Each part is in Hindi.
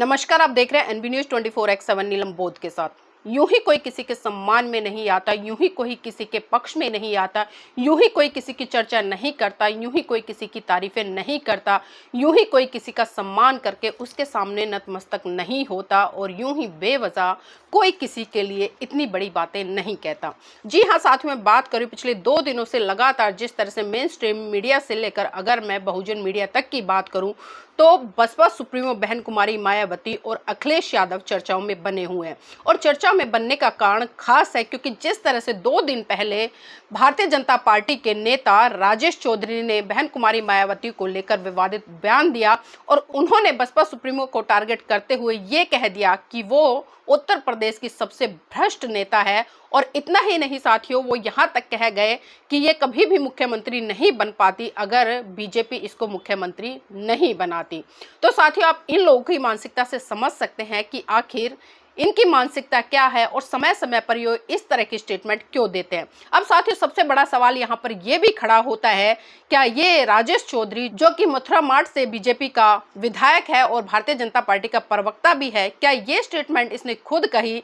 नमस्कार, आप देख रहे हैं एनबी न्यूज 24x7 नीलम बोध के साथ। यूं ही कोई किसी के सम्मान में नहीं आता, यूं ही कोई किसी के पक्ष में नहीं आता, यूं ही कोई किसी की चर्चा नहीं करता, यूं ही कोई किसी की तारीफें नहीं करता, यूं ही कोई किसी का सम्मान करके उसके सामने नतमस्तक नहीं होता और यूं ही बेवजह कोई किसी के लिए इतनी बड़ी बातें नहीं कहता। जी हाँ साथियों, मैं बात करूँ पिछले 2 दिनों से लगातार जिस तरह से मेन स्ट्रीम मीडिया से लेकर अगर मैं बहुजन मीडिया तक की बात करूँ तो बसपा सुप्रीमो बहन कुमारी मायावती और अखिलेश यादव चर्चाओं में बने हुए हैं। और चर्चा में बनने का कारण खास है क्योंकि जिस तरह से 2 दिन पहले भारतीय जनता पार्टी के नेता राजेश चौधरी ने बहन कुमारी मायावती को लेकर विवादित बयान दिया और उन्होंने बसपा सुप्रीमो को टारगेट करते हुए ये कह दिया कि वो उत्तर प्रदेश की सबसे भ्रष्ट नेता है। और इतना ही नहीं साथियों, वो यहाँ तक कह गए कि ये कभी भी मुख्यमंत्री नहीं बन पाती अगर बीजेपी इसको मुख्यमंत्री नहीं बनाती। तो साथियों, आप इन लोगों की मानसिकता से समझ सकते हैं कि आखिर इनकी मानसिकता क्या है और समय समय पर ये इस तरह की स्टेटमेंट क्यों देते हैं। अब साथियों, सबसे बड़ा सवाल यहाँ पर यह भी खड़ा होता है, क्या ये राजेश चौधरी जो कि मथुरा मार्ट से बीजेपी का विधायक है और भारतीय जनता पार्टी का प्रवक्ता भी है, क्या ये स्टेटमेंट इसने खुद कही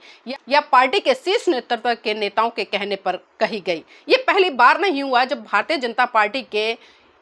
या पार्टी के शीर्ष नेतृत्व के नेताओं के कहने पर कही गई? ये पहली बार नहीं हुआ जब भारतीय जनता पार्टी के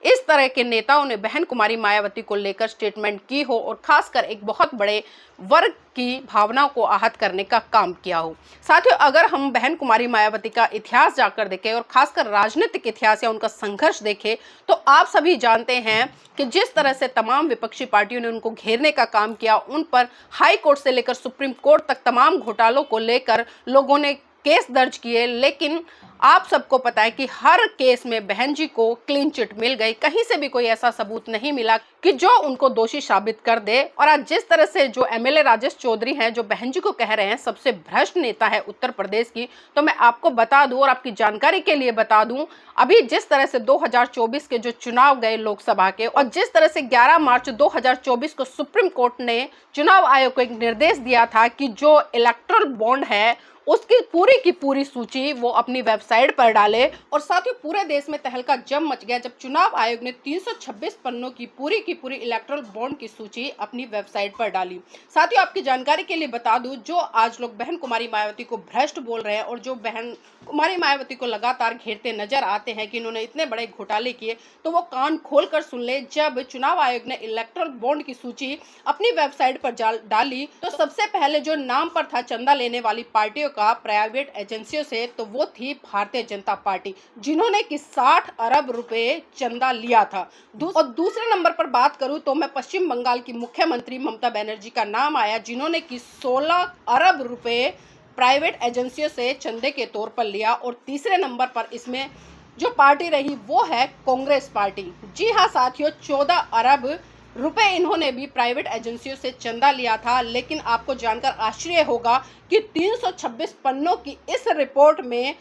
इस तरह के नेताओं ने बहन कुमारी मायावती को लेकर स्टेटमेंट की हो और खासकर एक बहुत बड़े वर्ग की भावनाओं को आहत करने का काम किया हो। साथियों, अगर हम बहन कुमारी मायावती का इतिहास जाकर देखें और खासकर राजनीतिक इतिहास या उनका संघर्ष देखें तो आप सभी जानते हैं कि जिस तरह से तमाम विपक्षी पार्टियों ने उनको घेरने का काम किया, उन पर हाई कोर्ट से लेकर सुप्रीम कोर्ट तक तमाम घोटालों को लेकर लोगों ने केस दर्ज किए, लेकिन आप सबको पता है कि हर केस में बहन जी को क्लीन चिट मिल गई। कहीं से भी कोई ऐसा सबूत नहीं मिला कि जो उनको दोषी साबित कर दे। और आज जिस तरह से जो एमएलए राजेश चौधरी हैं, जो बहन जी को कह रहे हैं सबसे भ्रष्ट नेता है उत्तर प्रदेश की, तो मैं आपको बता दूं और आपकी जानकारी के लिए बता दूं, अभी जिस तरह से 2024 के जो चुनाव गए लोकसभा के और जिस तरह से 11 मार्च 2024 को सुप्रीम कोर्ट ने चुनाव आयोग को एक निर्देश दिया था कि जो इलेक्टोरल बॉन्ड है उसकी पूरी की पूरी सूची वो अपनी वेबसाइट पर डाले। और साथ ही पूरे देश में तहलका जब मच गया जब चुनाव आयोग ने 326 पन्नों की पूरी इलेक्टोरल बॉन्ड की सूची अपनी वेबसाइट पर डाली। साथ ही आपकी जानकारी के लिए बता दूं, जो आज लोग बहन कुमारी मायावती को भ्रष्ट बोल रहे हैं और जो बहन कुमारी मायावती को लगातार घेरते नजर आते हैं कि इन्होंने इतने बड़े घोटाले किए, तो वो कान खोलकर सुन ले। जब चुनाव आयोग ने इलेक्टोरल बॉन्ड की सूची अपनी वेबसाइट पर डाली तो सबसे पहले जो नाम पर था चंदा लेने वाली पार्टियों का प्राइवेट एजेंसियों से, तो वो थी भारतीय जनता पार्टी, जिन्होंने कि 60 अरब रुपए चंदा लिया था। और दूसरे नंबर पर बात करूं तो मैं पश्चिम बंगाल की मुख्यमंत्री ममता बनर्जी का नाम आया, जिन्होंने कि 16 अरब रुपए प्राइवेट एजेंसियों से चंदे के तौर पर लिया। और तीसरे नंबर पर इसमें जो पार्टी रही वो है कांग्रेस पार्टी। जी हाँ साथियों, 14 अरब रुपए इन्होंने भी प्राइवेट एजेंसियों से चंदा लिया था। लेकिन आपको जानकर आश्चर्य होगा कि 326 पन्नों की इस रिपोर्ट में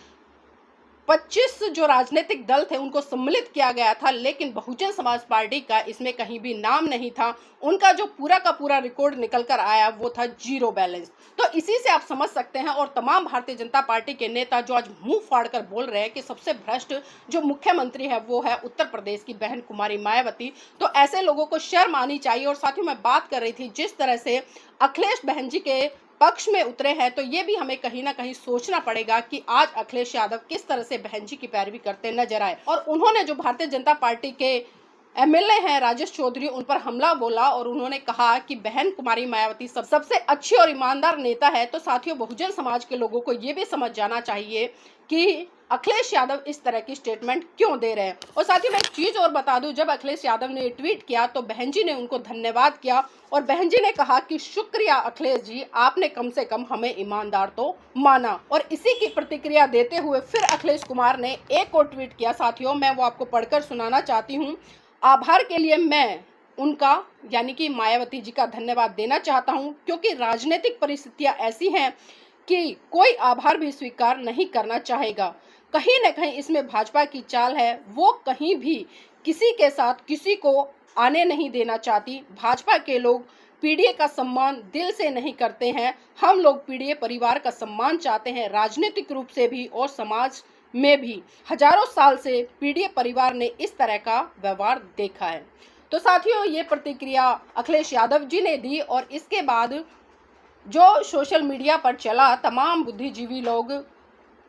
25 जो राजनीतिक दल थे उनको सम्मिलित किया गया था, लेकिन बहुजन समाज पार्टी का इसमें कहीं भी नाम नहीं था। उनका जो पूरा का पूरा रिकॉर्ड निकल कर आया वो था जीरो बैलेंस। तो इसी से आप समझ सकते हैं। और तमाम भारतीय जनता पार्टी के नेता जो आज मुंह फाड़ कर बोल रहे हैं कि सबसे भ्रष्ट जो मुख्यमंत्री है वो है उत्तर प्रदेश की बहन कुमारी मायावती, तो ऐसे लोगों को शर्म आनी चाहिए। और साथ ही मैं बात कर रही थी जिस तरह से अखिलेश बहन जी के पक्ष में उतरे हैं, तो ये भी हमें कहीं ना कहीं सोचना पड़ेगा कि आज अखिलेश यादव किस तरह से बहन जी की पैरवी करते नजर आए। और उन्होंने जो भारतीय जनता पार्टी के एमएलए हैं राजेश चौधरी, उन पर हमला बोला और उन्होंने कहा कि बहन कुमारी मायावती सबसे अच्छी और ईमानदार नेता है। तो साथियों, बहुजन समाज के लोगों को ये भी समझ जाना चाहिए कि अखिलेश यादव इस तरह की स्टेटमेंट क्यों दे रहे हैं। और साथ ही मैं एक चीज और बता दूं, जब अखिलेश यादव ने ट्वीट किया तो बहन जी ने उनको धन्यवाद किया और बहन जी ने कहा कि शुक्रिया अखिलेश जी, आपने कम से कम हमें ईमानदार तो माना। और इसी की प्रतिक्रिया देते हुए फिर अखिलेश कुमार ने एक और ट्वीट किया। साथियों, मैं वो आपको पढ़कर सुनाना चाहती हूँ। आभार के लिए मैं उनका यानी कि मायावती जी का धन्यवाद देना चाहता हूँ, क्योंकि राजनीतिक परिस्थितियां ऐसी हैं कि कोई आभार भी स्वीकार नहीं करना चाहेगा। कहीं न कहीं इसमें भाजपा की चाल है, वो कहीं भी किसी के साथ किसी को आने नहीं देना चाहती। भाजपा के लोग पीडीए का सम्मान दिल से नहीं करते हैं। हम लोग पीडीए परिवार का सम्मान चाहते हैं, राजनीतिक रूप से भी और समाज में भी। हजारों साल से पीडीए परिवार ने इस तरह का व्यवहार देखा है। तो साथियों, ये प्रतिक्रिया अखिलेश यादव जी ने दी और इसके बाद जो सोशल मीडिया पर चला, तमाम बुद्धिजीवी लोग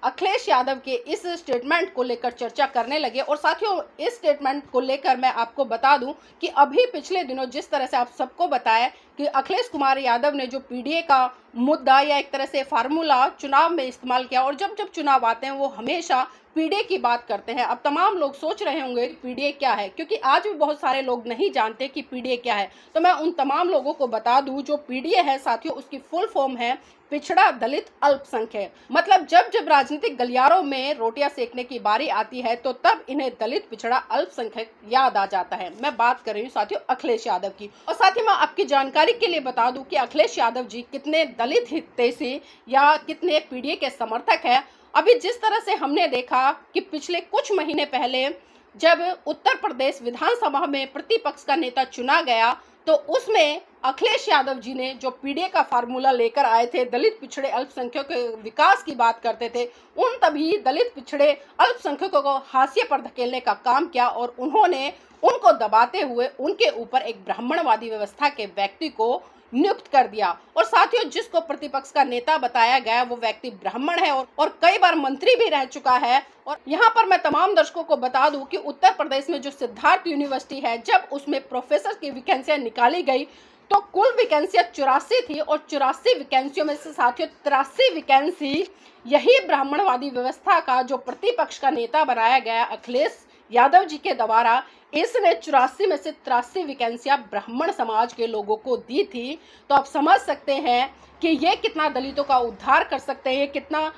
अखिलेश यादव के इस स्टेटमेंट को लेकर चर्चा करने लगे। और साथियों, इस स्टेटमेंट को लेकर मैं आपको बता दूं कि अभी पिछले दिनों जिस तरह से आप सबको बताया कि अखिलेश कुमार यादव ने जो पीडीए का मुद्दा या एक तरह से फार्मूला चुनाव में इस्तेमाल किया, और जब जब चुनाव आते हैं वो हमेशा पीडीए की बात करते हैं। अब तमाम लोग सोच रहे होंगे कि पीडीए क्या है, क्योंकि आज भी बहुत सारे लोग नहीं जानते कि पीडीए क्या है। तो मैं उन तमाम लोगों को बता दूं, जो पीडीए है साथियों, उसकी फुल फॉर्म है पिछड़ा दलित अल्पसंख्यक। मतलब जब जब राजनीतिक गलियारों में रोटियां सेकने की बारी आती है तो तब इन्हें दलित पिछड़ा अल्पसंख्यक याद आ जाता है। मैं बात कर रही हूँ साथियों अखिलेश यादव की। और साथ ही मैं आपकी जानकारी के लिए बता दूं कि अखिलेश यादव जी कितने दलित हितैषी या कितने पीडीए के समर्थक है। अभी जिस तरह से हमने देखा कि पिछले कुछ महीने पहले जब उत्तर प्रदेश विधानसभा में प्रतिपक्ष का नेता चुना गया, तो उसमें अखिलेश यादव जी ने जो पीडीए का फार्मूला लेकर आए थे, दलित पिछड़े अल्पसंख्यकों के विकास की बात करते थे, उन तभी दलित पिछड़े अल्पसंख्यकों को हाशिए पर धकेलने का काम किया और उन्होंने उनको दबाते हुए उनके ऊपर एक ब्राह्मणवादी व्यवस्था के व्यक्ति को नियुक्त कर दिया। और साथियों, जिसको प्रतिपक्ष का नेता बताया गया वो व्यक्ति ब्राह्मण है और कई बार मंत्री भी रह चुका है। और यहाँ पर मैं तमाम दर्शकों को बता दूं कि उत्तर प्रदेश में जो सिद्धार्थ यूनिवर्सिटी है, जब उसमें प्रोफेसर की वैकेंसियां निकाली गई तो कुल वैकेंसियां 84 थी और 84 वैकेंसियों में से साथियों 83 वैकेंसी यही ब्राह्मणवादी व्यवस्था का जो प्रतिपक्ष का नेता बनाया गया अखिलेश यादव जी के द्वारा, इसने 84 में से 83 वैकेंसियां ब्राह्मण समाज के लोगों को दी थी। तो आप समझ सकते हैं कि ये कितना दलितों का उद्धार कर सकते हैं, कितना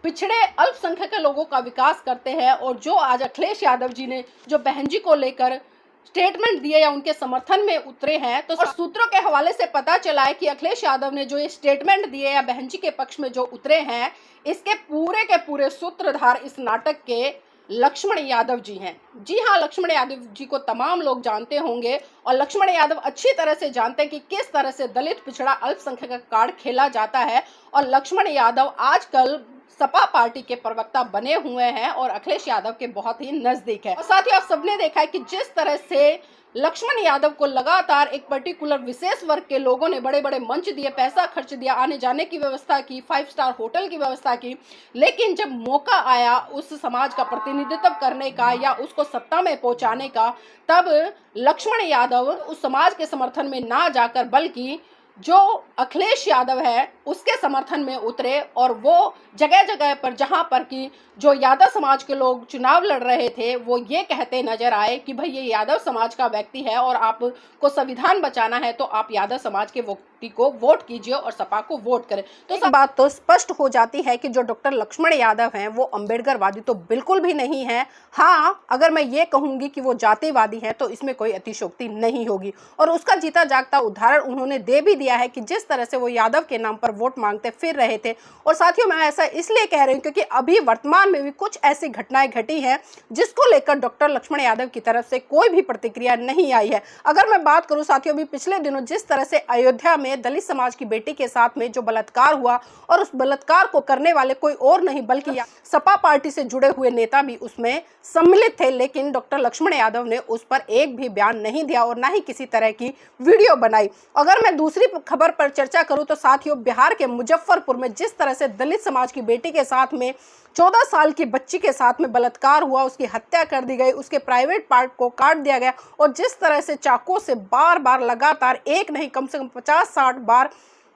पिछड़े अल्पसंख्यक के लोगों का विकास करते हैं। और जो आज अखिलेश यादव जी ने जो बहन जी को लेकर स्टेटमेंट दिए या उनके समर्थन में उतरे हैं, तो सूत्रों के हवाले से पता चला है कि अखिलेश यादव ने जो ये स्टेटमेंट दिए या बहन जी के पक्ष में जो उतरे हैं, इसके पूरे के पूरे सूत्रधार इस नाटक के लक्ष्मण यादव जी हैं। जी हाँ, लक्ष्मण यादव जी को तमाम लोग जानते होंगे और लक्ष्मण यादव अच्छी तरह से जानते हैं कि किस तरह से दलित पिछड़ा अल्पसंख्यक का कार्ड खेला जाता है। और लक्ष्मण यादव आजकल सपा पार्टी के प्रवक्ता बने हुए हैं और अखिलेश यादव के बहुत ही नजदीक है। और साथ ही आप सबने देखा है कि जिस तरह से लक्ष्मण यादव को लगातार एक पर्टिकुलर विशेष वर्ग के लोगों ने बड़े बड़े मंच दिए, पैसा खर्च दिया, आने जाने की व्यवस्था की, 5 स्टार होटल की व्यवस्था की, लेकिन जब मौका आया उस समाज का प्रतिनिधित्व करने का या उसको सत्ता में पहुंचाने का, तब लक्ष्मण यादव उस समाज के समर्थन में ना जाकर बल्कि जो अखिलेश यादव है उसके समर्थन में उतरे। और वो जगह जगह पर जहां पर कि जो यादव समाज के लोग चुनाव लड़ रहे थे, वो ये कहते नजर आए कि भाई ये यादव समाज का व्यक्ति है और आपको संविधान बचाना है तो आप यादव समाज के व्यक्ति को वोट कीजिए और सपा को वोट करें। तो इस बात तो स्पष्ट हो जाती है कि जो डॉक्टर लक्ष्मण यादव हैं वो अम्बेडकरवादी तो बिल्कुल भी नहीं है। हाँ, अगर मैं ये कहूंगी कि वो जातिवादी है तो इसमें कोई अतिशयोक्ति नहीं होगी। और उसका जीता जागता उदाहरण उन्होंने दे भी दिया है कि जिस तरह से वो यादव के नाम पर वोट मांगते फिर रहे थे। और साथियों, मैं ऐसा इसलिए कह रही हूँ क्योंकि अभी वर्तमान में भी कुछ ऐसी घटनाएं घटी हैं जिसको लेकर डॉक्टर लक्ष्मण यादव की तरफ से कोई भी प्रतिक्रिया नहीं आई है। अगर मैं बात करूं साथियों, अभी पिछले दिनों जिस तरह से अयोध्या में दलित समाज की बेटी के साथ में जो बलात्कार हुआ, और उस बलात्कार को करने वाले कोई और नहीं बल्कि सपा पार्टी से जुड़े हुए नेता भी उसमें सम्मिलित थे, लेकिन डॉक्टर लक्ष्मण यादव ने उस पर एक भी बयान नहीं दिया और ना ही किसी तरह की वीडियो बनाई। अगर मैं दूसरी खबर पर चर्चा करूं तो साथियों, बिहार के मुजफ्फरपुर में जिस तरह से दलित समाज की बेटी के साथ में 14 साल की बच्ची के साथ में बलात्कार हुआ, उसकी हत्या कर दी गई, उसके प्राइवेट पार्ट को काट दिया गया और जिस तरह से चाकू से बार बार लगातार एक नहीं कम से कम 50-60 बार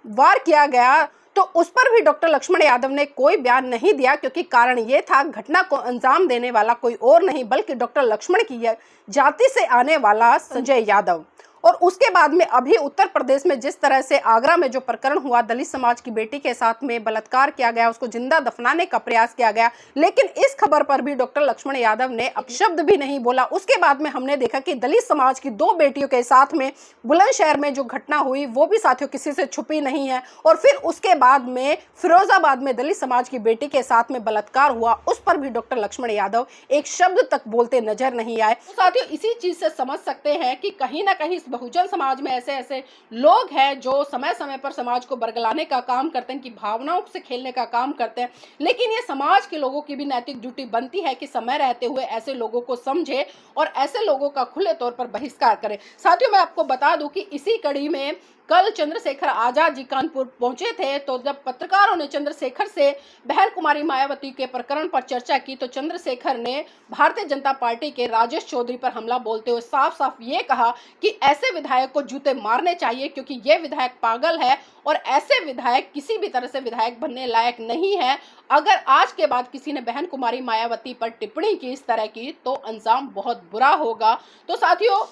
वार किया गया, तो उस पर भी डॉक्टर लक्ष्मण यादव ने कोई बयान नहीं दिया, क्योंकि कारण ये था घटना को अंजाम देने वाला कोई और नहीं बल्कि डॉक्टर लक्ष्मण की जाति से आने वाला संजय यादव। और उसके बाद में अभी उत्तर प्रदेश में जिस तरह से आगरा में जो प्रकरण हुआ, दलित समाज की बेटी के साथ में बलात्कार किया गया, उसको जिंदा दफनाने का प्रयास किया गया, लेकिन इस खबर पर भी डॉक्टर लक्ष्मण यादव ने अपशब्द भी नहीं बोला। उसके बाद में हमने देखा कि दलित समाज की 2 बेटियों के साथ में बुलंदशहर में जो घटना हुई वो भी साथियों किसी से छुपी नहीं है। और फिर उसके बाद में फिरोजाबाद में दलित समाज की बेटी के साथ में बलात्कार हुआ, उस पर भी डॉक्टर लक्ष्मण यादव एक शब्द तक बोलते नजर नहीं आए। साथियों, इसी चीज से समझ सकते हैं कि कहीं ना कहीं इस बहुजन समाज में ऐसे ऐसे लोग हैं जो समय समय पर समाज को बरगलाने का काम करते हैं, कि भावनाओं से खेलने का काम करते हैं, लेकिन ये समाज के लोगों की भी नैतिक ड्यूटी बनती है कि समय रहते हुए ऐसे लोगों को समझे और ऐसे लोगों का खुले तौर पर बहिष्कार करें। साथियों, मैं आपको बता दूं कि इसी कड़ी में कल चंद्रशेखर आजाद जी कानपुर पहुंचे थे, तो जब पत्रकारों ने चंद्रशेखर से बहन कुमारी मायावती के प्रकरण पर चर्चा की, तो चंद्रशेखर ने भारतीय जनता पार्टी के राजेश चौधरी पर हमला बोलते हुए साफ साफ ये कहा कि ऐसे विधायक को जूते मारने चाहिए, क्योंकि ये विधायक पागल है और ऐसे विधायक किसी भी तरह से विधायक बनने लायक नहीं है। अगर आज के बाद किसी ने बहन कुमारी मायावती पर टिप्पणी की इस तरह की, तो अंजाम बहुत बुरा होगा। तो साथियों,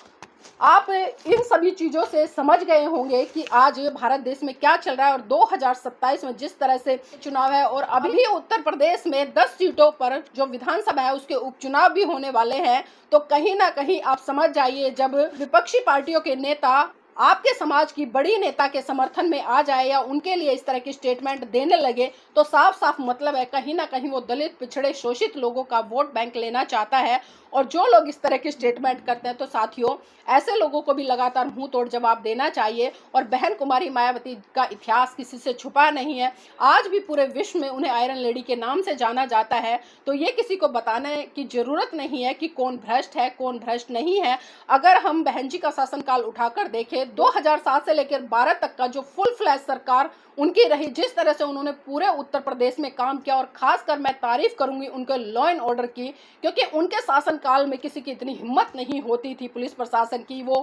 आप इन सभी चीजों से समझ गए होंगे कि आज भारत देश में क्या चल रहा है, और 2027 में जिस तरह से चुनाव है, और अभी उत्तर प्रदेश में 10 सीटों पर जो विधानसभा है उसके उपचुनाव भी होने वाले हैं। तो कहीं ना कहीं आप समझ जाइए, जब विपक्षी पार्टियों के नेता आपके समाज की बड़ी नेता के समर्थन में आ जाए या उनके लिए इस तरह की स्टेटमेंट देने लगे, तो साफ साफ मतलब है कहीं ना कहीं वो दलित, पिछड़े, शोषित लोगों का वोट बैंक लेना चाहता है। और जो लोग इस तरह की स्टेटमेंट करते हैं, तो साथियों ऐसे लोगों को भी लगातार मुंह तोड़ जवाब देना चाहिए। और बहन कुमारी मायावती का इतिहास किसी से छुपा नहीं है, आज भी पूरे विश्व में उन्हें आयरन लेडी के नाम से जाना जाता है। तो ये किसी को बताने की जरूरत नहीं है कि कौन भ्रष्ट है, कौन भ्रष्ट नहीं है। अगर हम बहन जी का शासनकाल उठाकर देखें, 2007 से लेकर 12 तक का जो फुल फ्लैश सरकार उनकी रही, जिस तरह से उन्होंने पूरे उत्तर प्रदेश में काम किया, और खासकर मैं तारीफ करूंगी उनके लॉ एंड ऑर्डर की, क्योंकि उनके शासनकाल में किसी की इतनी हिम्मत नहीं होती थी पुलिस प्रशासन की वो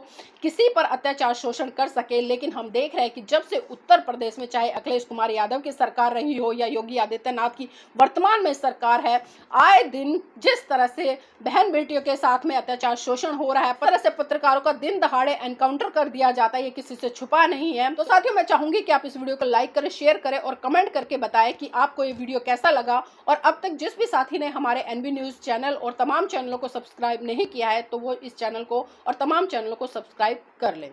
किसी पर अत्याचार शोषण कर सके। लेकिन हम देख रहे हैं कि जब से उत्तर प्रदेश में चाहे अखिलेश कुमार यादव की सरकार रही हो या योगी आदित्यनाथ की वर्तमान में सरकार है, आए दिन जिस तरह से बहन बेटियों के साथ में अत्याचार शोषण हो रहा है, तरह से पत्रकारों का दिन दहाड़े एनकाउंटर कर दिया जाता है, ये किसी से छुपा नहीं है। तो साथियों, मैं चाहूंगी कि आप इस वीडियो को लाइक करें, शेयर करें और कमेंट करके बताएं कि आपको ये वीडियो कैसा लगा। और अब तक जिस भी साथी ने हमारे एनबी न्यूज चैनल और तमाम चैनलों को सब्सक्राइब नहीं किया है, तो वो इस चैनल को और तमाम चैनलों को सब्सक्राइब कर लें।